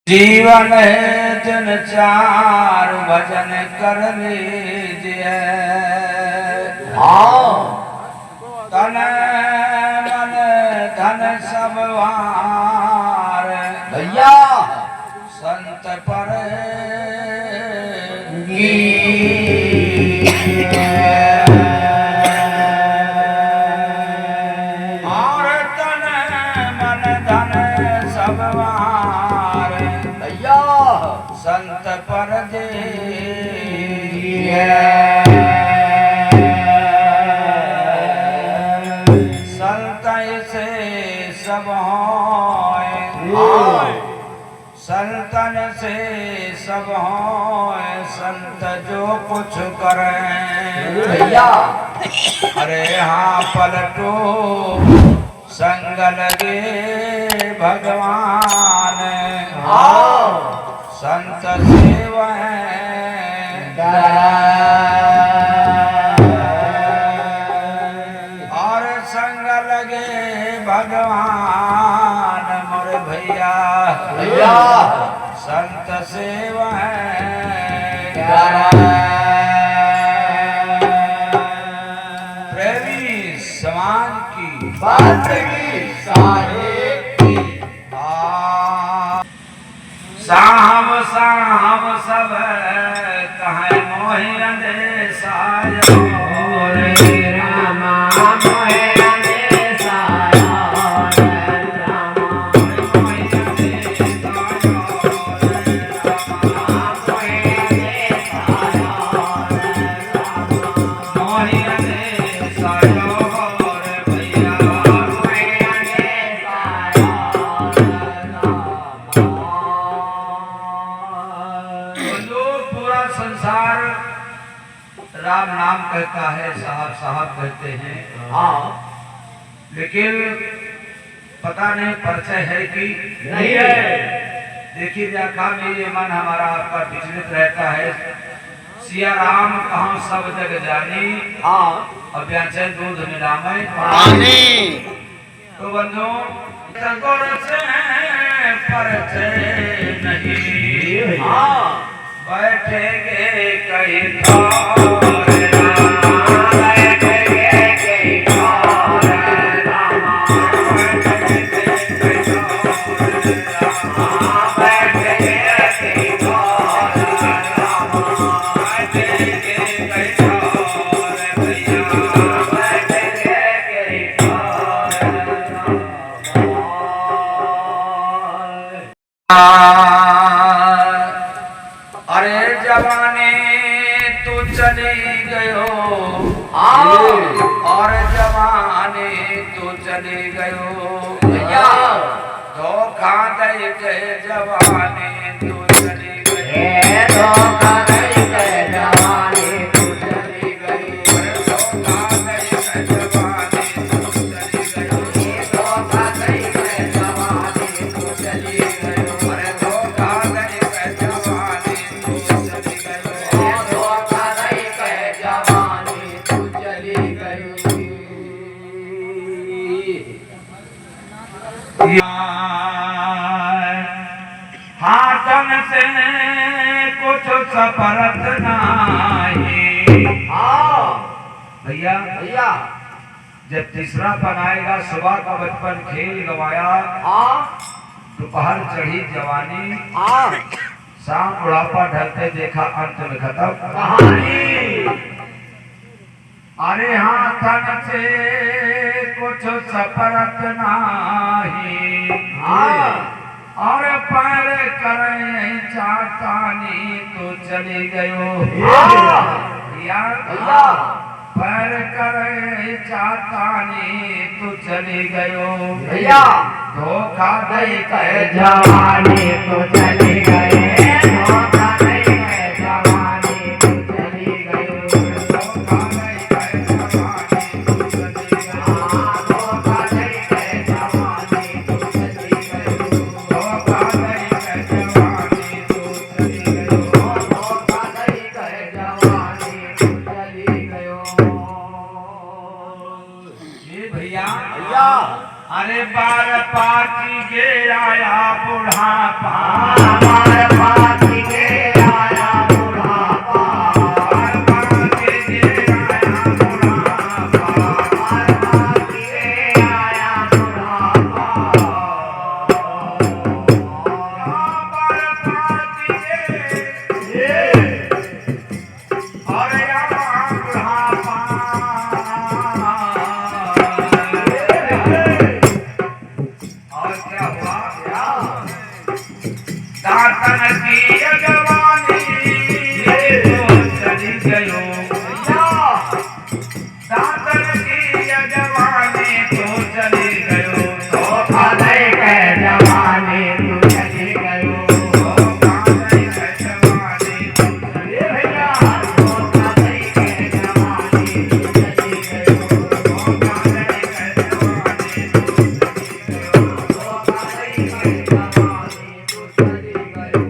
जीवन है जन चार भजन कर लीजिए। तन मन धन सब वार भैया संत पर और तन मन धन सब वार भैया संत पर दे संत से सब होए संतन से सब होए संत जो कुछ करें भैया अरे हाँ पलटो संग लगे भगवान संत सेवा और संग लगे भगवान मोर भैया भैया संत सेवा प्रेमी समाज की बात की साहेब की साहब साहब सब कहे मोहि अंदेशायो रे रामा मोहि अंदेशायो रे रामा मोहि अंदेशायो रे रामा मोहि अंदेशायो रे रामा मोहि अंदेशायो रे भैया मोहि अंदेशायो संसार राम नाम कहता है साहब साहब कहते हैं हाँ लेकिन पता नहीं परिचय है कि नहीं है। देखिए व्याख्या में ये मन हमारा आपका विचलित रहता है। सिया राम कहाँ सब जग जानी हाँ और व्याचय दूध मिलावे पानी तो बंधु से परिचय नहीं हाँ बैठेंगे कहीं अरे जवानी तू चली गयो और जवानी तू चली गयो भैया धोखा दे के जवानी तू चली गई धोखा दे के जवानी तू चली गई धोखा दे के जवानी तू चली गई धोखा दे के जवानी तू चली गई अरे धोखा दे के जवानी तू चली गई धोखा दे के जवानी तू चली गई हाथन से कुछ सफरत नहीं भैया भैया जब तीसरा बनाएगा सुबह का बचपन खेल गवाया दोपहर चढ़ी जवानी शाम बुढ़ापा ढलते देखा अंत में खत्म कहानी अरे हाथन से कुछ सफरत नहीं और पैर करे चातानी तो चली गयो पैर करे चातानी तो चली गयो भैया धोखा दे के जवानी तो चली गए धोखा दे के जवानी तो चली गयो धोखा दे के जवानी तो चली गयो धोखा दे के जवानी तो चली गयो धोखा दे के जवानी तो चली गयो धोखा दे के जवानी तो चली गयो ये भैया भैया अरे बार पाकी गे आया बुढ़ापा दातन की जवानी तो चली गयो दातन की जवानी तो चली गयो धोखा दे के जवानी तो चली गयो धोखा दे के जवानी तो चली भैया धोखा दे के जवानी तो चली गयो धोखा दे के जवानी तो चली गयो धोखा दे के जवानी तो चली गयो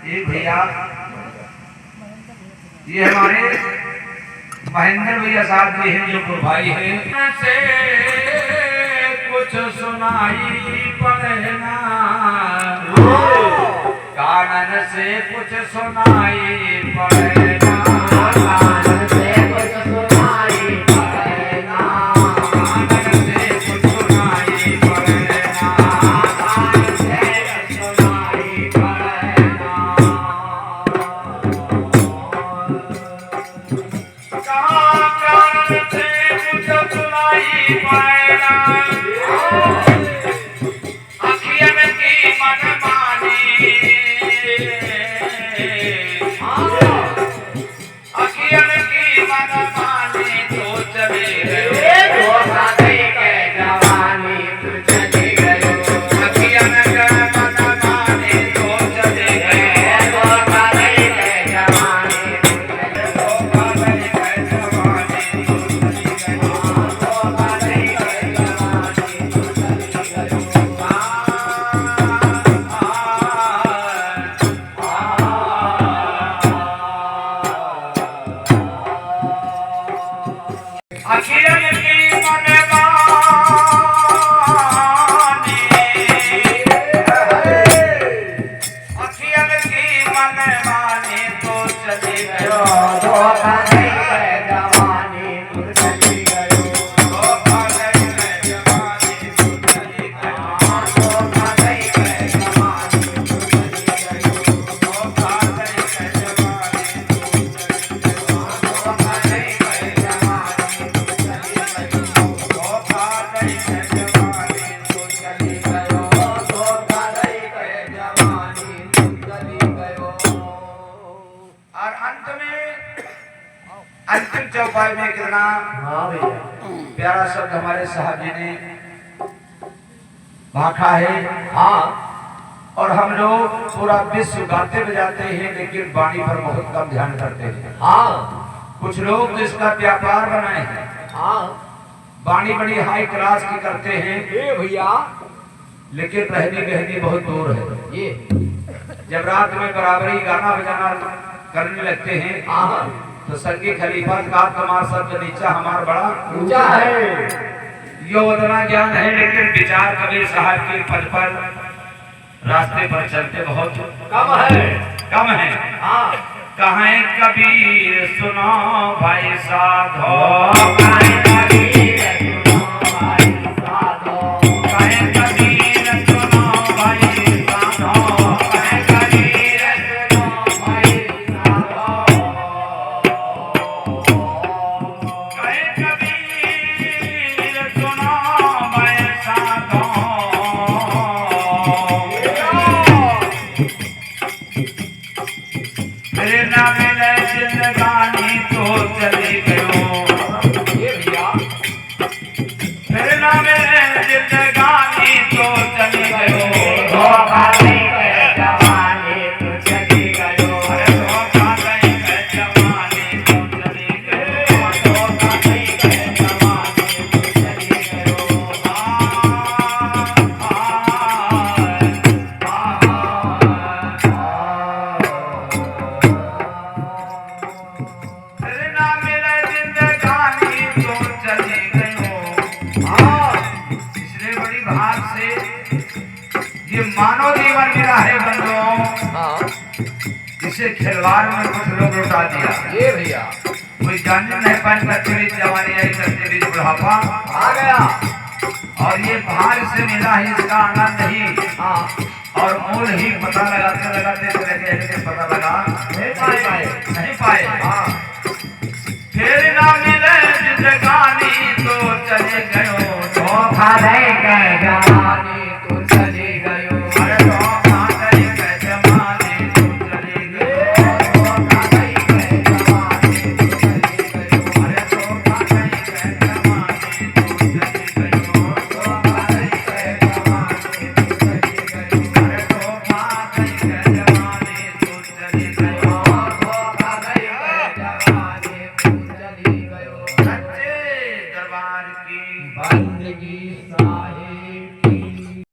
ये भैया ये हमारे महेंद्र भैया साहब जी हैं जो भाई हैं से कुछ सुनाई पड़ना कानन से कुछ सुनाई पड़ना कानन से कुछ सुनाई पड़ना कानन से कुछ सुनाई पड़ना कानन से कुछ सुनाई पड़ना कानन से कुछ सुनाई पड़ना अखियन की मनमानी अखियन की मनमानी तो चले गए धोखा दे के जवानी तो चले गए अखियन की मनमानी तो चले गए धोखा दे के जवानी धोखा दे के जवानी तो चली गयो धोखा दे के जवानी तो चली गयो अखियन की मनमानी अखियन की मनमानी तो चली गयो धोखा दे के जवानी तो चली गयो धोखा दे के जवानी तो चली गयो धोखा दे के जवानी तो चली गयो धोखा दे के जवानी तो चली गयो धोखा दे के जवानी तो चली गयो धोखा दे के जवानी तो चली गयो धोखा दे के जवानी तो चली गयो और अंत में अंतिम चौपाई में कितना प्यारा शब्द हमारे साहब जी ने भाखा है और हम लोग पूरा विश्व गाते बजाते हैं लेकिन वाणी पर बहुत कम ध्यान करते हैं कुछ लोग तो इसका व्यापार बनाए हैं वाणी बड़ी हाई क्लास की करते हैं भैया लेकिन रहनी गहनी बहुत दूर है ये जब रात में बराबरी गाना बजाना करने लगते हैं तो संगी खलीफा का कमार शब्द नीचा हमार बड़ा ऊंचा है यो उतना ज्ञान है लेकिन विचार कबीर साहब के पद पर रास्ते पर चलते बहुत कम है कहें कबीर सुनो भाई साधो कहें कबीर सुनो भाई साधो कहें कबीर सुनो भाई साधो कहें कबीर सुनो भाई साधो कहें कबीर सुनो भाई साधो मेरे नाम मिले जिंदगानी तो चली गयो ये भैया मेरे नाम मिले जिंदगानी तो चली गयो धोखा दे के जवानी तो चली गयो अरे धोखा दे के जवानी तो चली गयो धोखा दे के जवानी तो चली गयो मेरे नाम मिले जिंदगानी तो चली गयो इसलिए बड़ी भाग से ये मानव जीवन मिला है बंधुओं इसे खिलवाड़ में कुछ लोग लुटा दिया ये भैया कोई जानने नहीं पाए करते बीच जवानी आई करते बीच बुढ़ापा आ गया और ये भाग से मिला है इसका आनंद ही और मूल ही पता लगाते लगाते लेके पता लगा नहीं पाए फिर ना मिले जिंदगानी तो चले गयो धोखा दे गए